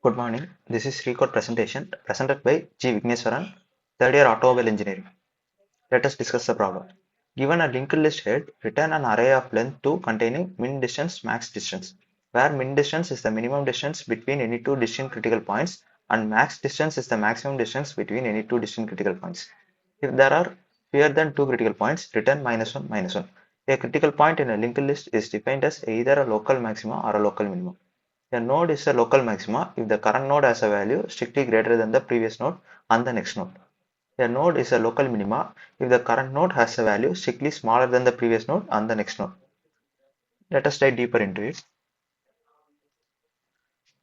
Good morning. This is RECode presentation presented by G. VIGNESVARAN, third year automobile engineering. Let us discuss the problem. Given a linked list head, return an array of length 2 containing min distance, max distance, where min distance is the minimum distance between any two distinct critical points and max distance is the maximum distance between any two distinct critical points. If there are fewer than two critical points, return -1, -1. A critical point in a linked list is defined as either a local maxima or a local minimum. A node is a local maxima if the current node has a value strictly greater than the previous node and the next node. A node is a local minima if the current node has a value strictly smaller than the previous node and the next node. Let us dive deeper into it.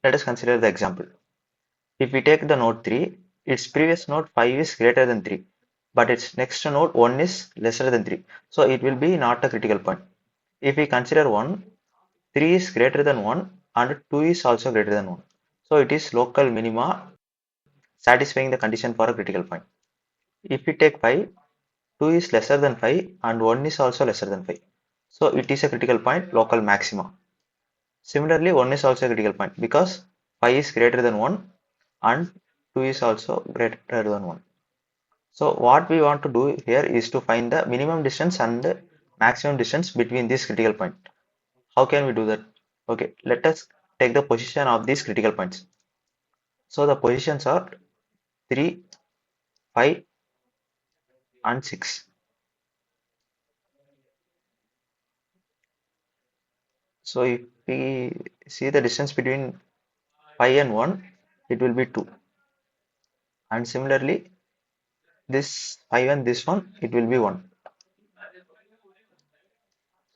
Let us consider the example. If we take the node 3, its previous node 5 is greater than 3, but its next node 1 is lesser than 3. So it will be not a critical point. If we consider 1, 3 is greater than 1 and 2 is also greater than 1. So it is local minima satisfying the condition for a critical point. If we take 5, 2 is lesser than 5 and 1 is also lesser than 5. So it is a critical point, local maxima. Similarly, 1 is also a critical point because 5 is greater than 1 and 2 is also greater than 1. So what we want to do here is to find the minimum distance and the maximum distance between these critical points. How can we do that? Okay, let us take the position of these critical points. So the positions are 3, 5 and 6. So if we see the distance between 5 and 1, it will be 2. And similarly, this 5 and this one, it will be 1.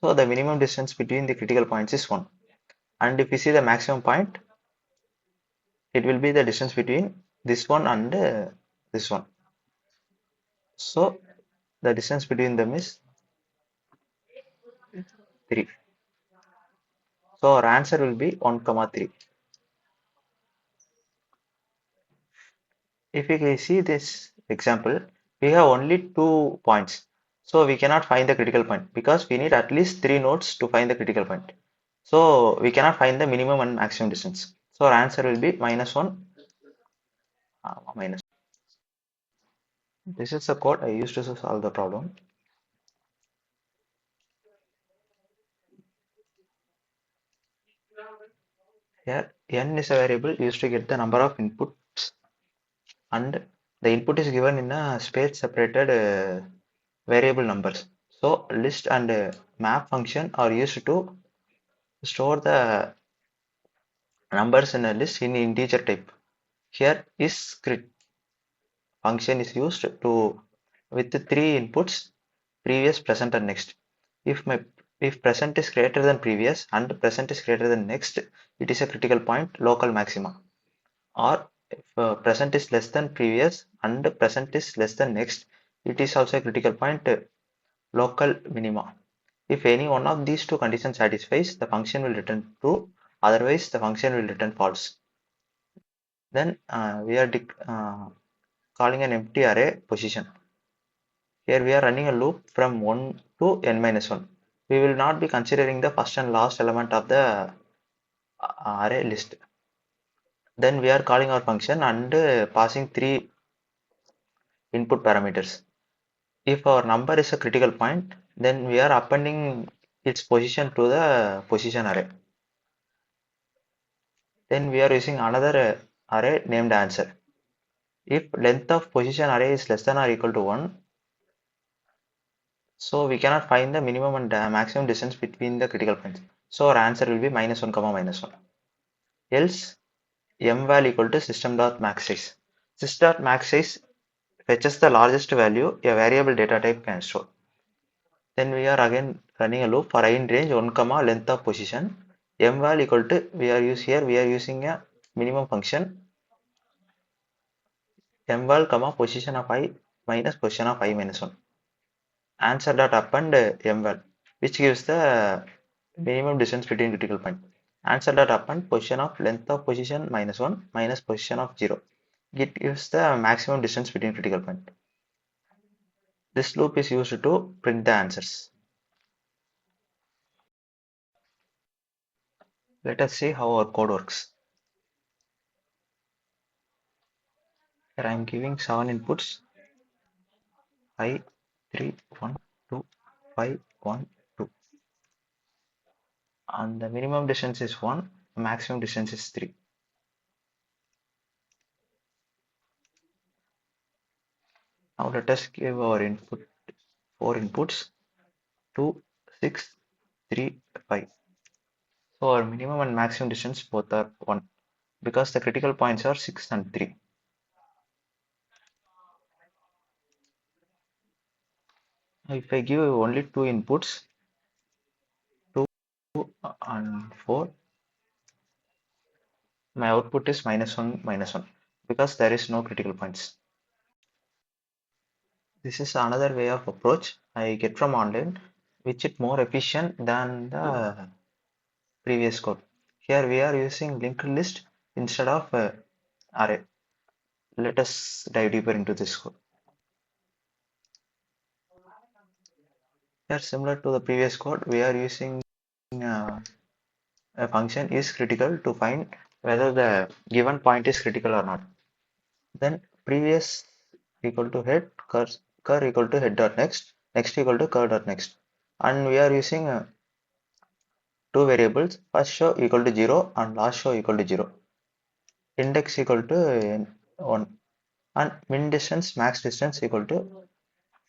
So the minimum distance between the critical points is 1. And if we see the maximum point, it will be the distance between this one and this one. So the distance between them is 3. So our answer will be 1, 3. If we see this example, we have only 2 points. So we cannot find the critical point because we need at least 3 nodes to find the critical point. So we cannot find the minimum and maximum distance. So our answer will be -1, minus. This is the code I used to solve the problem. Here n is a variable used to get the number of inputs and the input is given in a space separated variable numbers. So list and map function are used to store the numbers in a list in integer type. Here is crit function is used to with the 3 inputs previous, present and next. If present is greater than previous and present is greater than next, it is a critical point, local maxima. Or if present is less than previous and present is less than next, it is also a critical point, local minima. If any one of these two conditions satisfies, the function will return true, otherwise the function will return false. Then we are calling an empty array position. Here we are running a loop from 1 to n minus 1. We will not be considering the first and last element of the array list. Then we are calling our function and passing 3 input parameters. If our number is a critical point, then we are appending its position to the position array. Then we are using another array named answer. If length of position array is less than or equal to 1, so we cannot find the minimum and maximum distance between the critical points. So our answer will be -1, -1. Else mval equal to system.maxSize. System.maxSize fetches the largest value a variable data type can store. Then we are again running a loop for I in range 1, length of position. Mval equal to we are using a minimum function mval, position of I minus position of I minus 1. Answer dot append mval, which gives the minimum distance between critical point. Answer dot append position of length of position -1 minus position of 0. It gives the maximum distance between critical point. This loop is used to print the answers. Let us see how our code works. Here I am giving 7 inputs: 5, 3, 1, 2, 5, 1, 2, and the minimum distance is 1, maximum distance is 3. Now let us give our input 4 inputs: 2, 6, 3, 5. So our minimum and maximum distance both are 1 because the critical points are 6 and 3. If I give only 2 inputs, 2 and 4, my output is -1 because there is no critical points. This is another way of approach I get from online, which is more efficient than the previous code. Here we are using linked list instead of array. Let us dive deeper into this code. Here, similar to the previous code, we are using a function is critical to find whether the given point is critical or not. Then previous equal to head, cur equal to head dot next, next equal to cur dot next. And we are using two variables, first show equal to 0 and last show equal to 0. Index equal to 1 and min distance, max distance equal to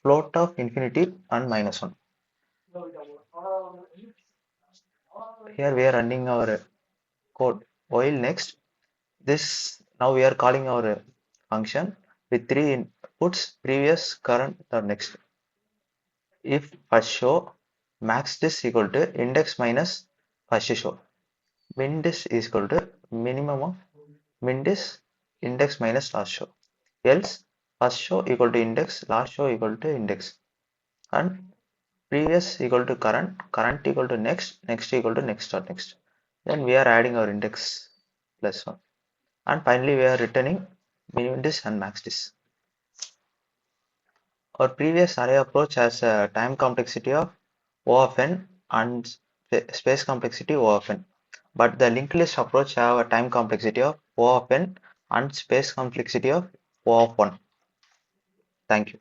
float of infinity and -1. Here we are running our code while next. This now we are calling our function with 3 inputs: previous, current, or next. If first show, max dis equal to index minus first show. Min dis is equal to minimum of min dis index minus last show. Else first show equal to index, last show equal to index. And previous equal to current, current equal to next, next equal to next or next. Then we are adding our index plus 1. And finally we are returning minimum dis and max dis. Our previous array approach has a time complexity of O of n and space complexity O of n. But the linked list approach have a time complexity of O of n and space complexity of O of 1. Thank you.